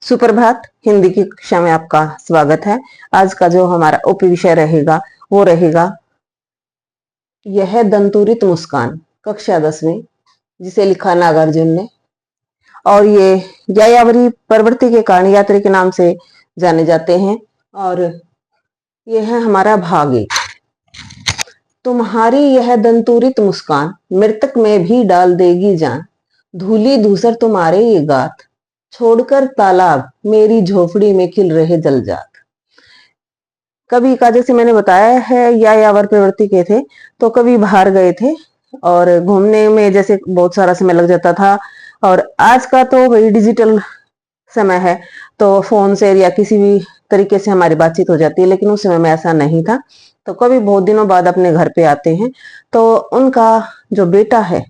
सुप्रभात। हिंदी की कक्षा में आपका स्वागत है। आज का जो हमारा ओपी विषय रहेगा वो रहेगा यह दंतुरित मुस्कान, कक्षा 10वीं, जिसे लिखा नागार्जुन ने। और ये यायावरी प्रवृत्ति के कारण यात्री के नाम से जाने जाते हैं। और यह है हमारा भाग 1। तुम्हारी यह दंतुरित मुस्कान मृतक में भी डाल देगी जान, धूली धूसर तुम्हारे ये गात, छोड़कर तालाब मेरी झोपड़ी में खिल रहे जलजात। कवि का जैसे मैंने बताया है यायावर प्रवृत्ति के थे, तो कवि बाहर गए थे और घूमने में जैसे बहुत सारा समय लग जाता था। और आज का तो वही डिजिटल समय है, तो फोन से या किसी भी तरीके से हमारी बातचीत हो जाती है, लेकिन उस समय में ऐसा नहीं था। तो कवि बहुत दिनों बाद अपने घर पे आते हैं, तो उनका जो बेटा है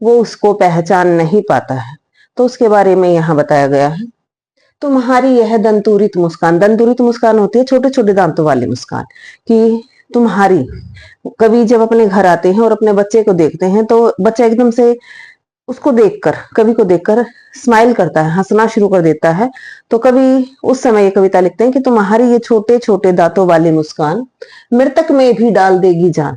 वो उसको पहचान नहीं पाता है, तो उसके बारे में यहाँ बताया गया है। तुम्हारी यह दंतुरित मुस्कान, दंतुरित मुस्कान होती है छोटे छोटे दांतों वाली मुस्कान, कि तुम्हारी। कवि जब अपने घर आते हैं और अपने बच्चे को देखते हैं, तो बच्चा एकदम से उसको देखकर, कवि को देखकर स्माइल करता है, हंसना शुरू कर देता है। तो कवि उस समय ये कविता लिखते हैं कि तुम्हारी ये छोटे छोटे दांतों वाली मुस्कान मृतक में भी डाल देगी जान।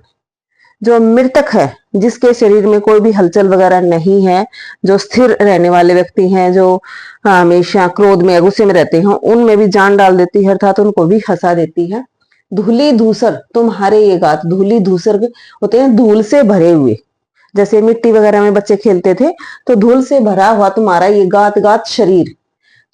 जो मृतक है, जिसके शरीर में कोई भी हलचल वगैरह नहीं है, जो स्थिर रहने वाले व्यक्ति हैं, जो हमेशा क्रोध में गुस्से में रहते हैं, उनमें भी जान डाल देती है, अर्थात उनको भी हंसा देती है। धूली धूसर तुम्हारे ये गात, धूली धूसर होते हैं धूल से भरे हुए, जैसे मिट्टी वगैरह में बच्चे खेलते थे, तो धूल से भरा हुआ तुम्हारा ये गात गात शरीर,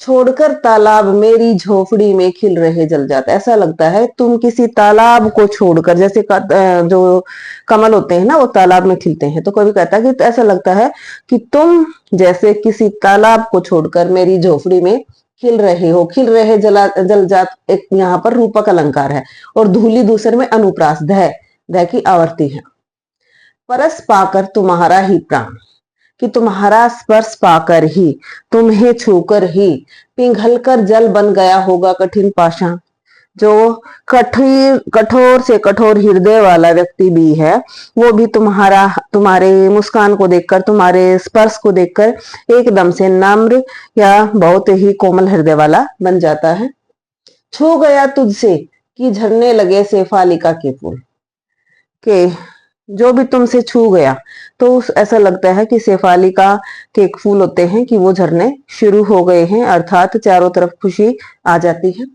छोड़कर तालाब मेरी झोपड़ी में खिल रहे जल जाता। ऐसा लगता है तुम किसी तालाब को छोड़कर, जैसे जो कमल होते हैं ना वो तालाब में खिलते हैं, तो कभी कहता है कि ऐसा लगता है कि तुम जैसे किसी तालाब को छोड़कर मेरी झोपड़ी में खिल रहे हो। खिल रहे जल जात एक यहाँ पर रूपक अलंकार है, और धूली दूसरे में अनुप्रास, दह की आवर्ती है। परस पाकर तुम्हारा ही प्राण, कि तुम्हारा स्पर्श पाकर ही, तुम्हें छूकर ही पिघलकर जल बन गया होगा कठिन पाषाण। जो कठोर से कठोर हृदय वाला व्यक्ति भी है, वो भी तुम्हारे मुस्कान को देखकर, तुम्हारे स्पर्श को देखकर एकदम से नम्र या बहुत ही कोमल हृदय वाला बन जाता है। छू गया तुझसे कि झरने लगे शेफालिका के फूल, के जो भी तुमसे छू गया तो ऐसा लगता है कि शेफालिका के फूल होते हैं कि वो झरने शुरू हो गए हैं, अर्थात चारों तरफ खुशी आ जाती है।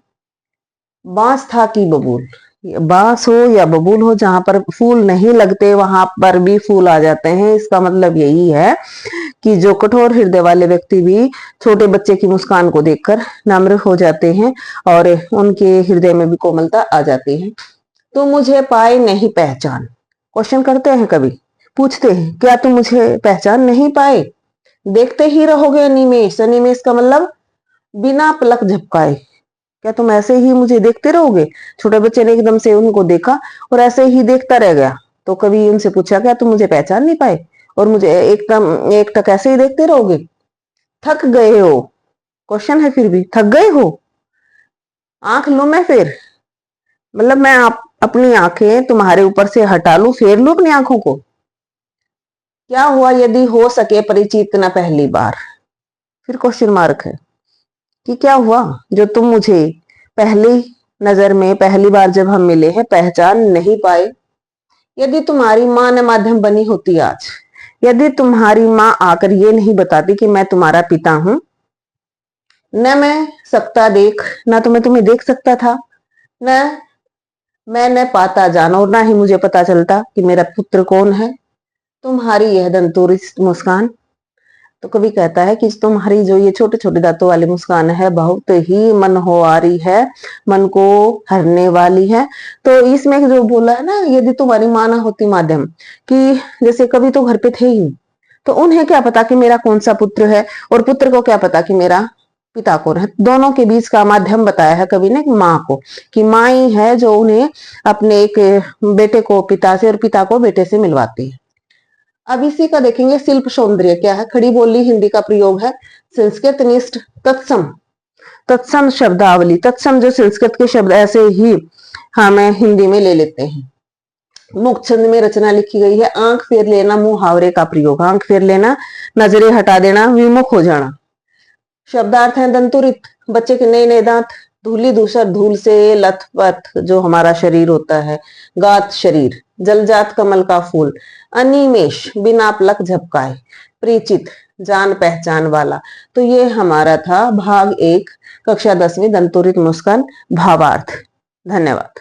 बांस था कि बबूल, बांस हो या बबूल हो, जहां पर फूल नहीं लगते वहां पर भी फूल आ जाते हैं। इसका मतलब यही है कि जो कठोर हृदय वाले व्यक्ति भी छोटे बच्चे की मुस्कान को देखकर नम्र हो जाते हैं और उनके हृदय में भी कोमलता आ जाती है। तुम मुझे पाए नहीं पहचान, क्वेश्चन करते हैं कभी, पूछते हैं क्या तुम मुझे पहचान नहीं पाए? देखते ही रहोगे अनिमेष, अनिमेष का मतलब बिना पलक झपकाए, क्या तुम ऐसे ही मुझे देखते रहोगे? छोटे बच्चे ने एकदम से उनको देखा और ऐसे ही देखता रह गया। तो कभी उनसे पूछा क्या तुम मुझे पहचान नहीं पाए और मुझे एकदम एक टक ऐसे ही देखते रहोगे? थक गए हो, क्वेश्चन है फिर भी, थक गए हो? आंख लूं मैं फिर, मतलब मैं अपनी आंखें तुम्हारे ऊपर से हटा लूं, फेर लूं अपनी आंखों को? क्या हुआ यदि हो सके परिचित न पहली बार, फिर क्वेश्चन मार्क है कि क्या हुआ जो तुम मुझे पहली नजर में, पहली बार जब हम मिले हैं, पहचान नहीं पाए। यदि तुम्हारी माँ ने माध्यम बनी होती आज, यदि तुम्हारी माँ आकर ये नहीं बताती कि मैं तुम्हारा पिता हूं, न मैं सकता देख, ना तो मैं तुम्हें देख सकता था, न मैं न पाता जान, और ना ही मुझे पता चलता कि मेरा पुत्र कौन है। तुम्हारी यह दंतुरित मुस्कान, तो कवि कहता है कि तुम्हारी जो ये छोटे छोटे दांतों वाली मुस्कान है बहुत ही मनोहारी है, मन को हरने वाली है। तो इसमें जो बोला है ना, यदि तुम्हारी माँ ना होती माध्यम, कि जैसे कवि तो घर पे थे ही, तो उन्हें क्या पता कि मेरा कौन सा पुत्र है, और पुत्र को क्या पता कि मेरा पिता कौन है। दोनों के बीच का माध्यम बताया है कवि ने माँ को, कि माँ ही है जो उन्हें अपने एक बेटे को पिता से और पिता को बेटे से मिलवाती है। अब इसी का देखेंगे शिल्प सौंदर्य क्या है। खड़ी बोली हिंदी का प्रयोग है, संस्कृत निष्ठ तत्सम, तत्सम शब्दावली, तत्सम जो संस्कृत के शब्द ऐसे ही हमें हिंदी में ले लेते हैं। मुक्त छंद में रचना लिखी गई है। आंख फेर लेना मुहावरे का प्रयोग, आंख फेर लेना, नजरें हटा देना, विमुख हो जाना। शब्दार्थ है दंतुरित, बच्चे के नए नए दांत। धूली धूसर, धूल से लथपथ जो हमारा शरीर होता है। गात शरीर, जलजात कमल का फूल। अनिमेष, बिना पलक झपकाए। परिचित, जान पहचान वाला। तो ये हमारा था भाग 1 कक्षा 10वीं दंतुरित मुस्कान भावार्थ। धन्यवाद।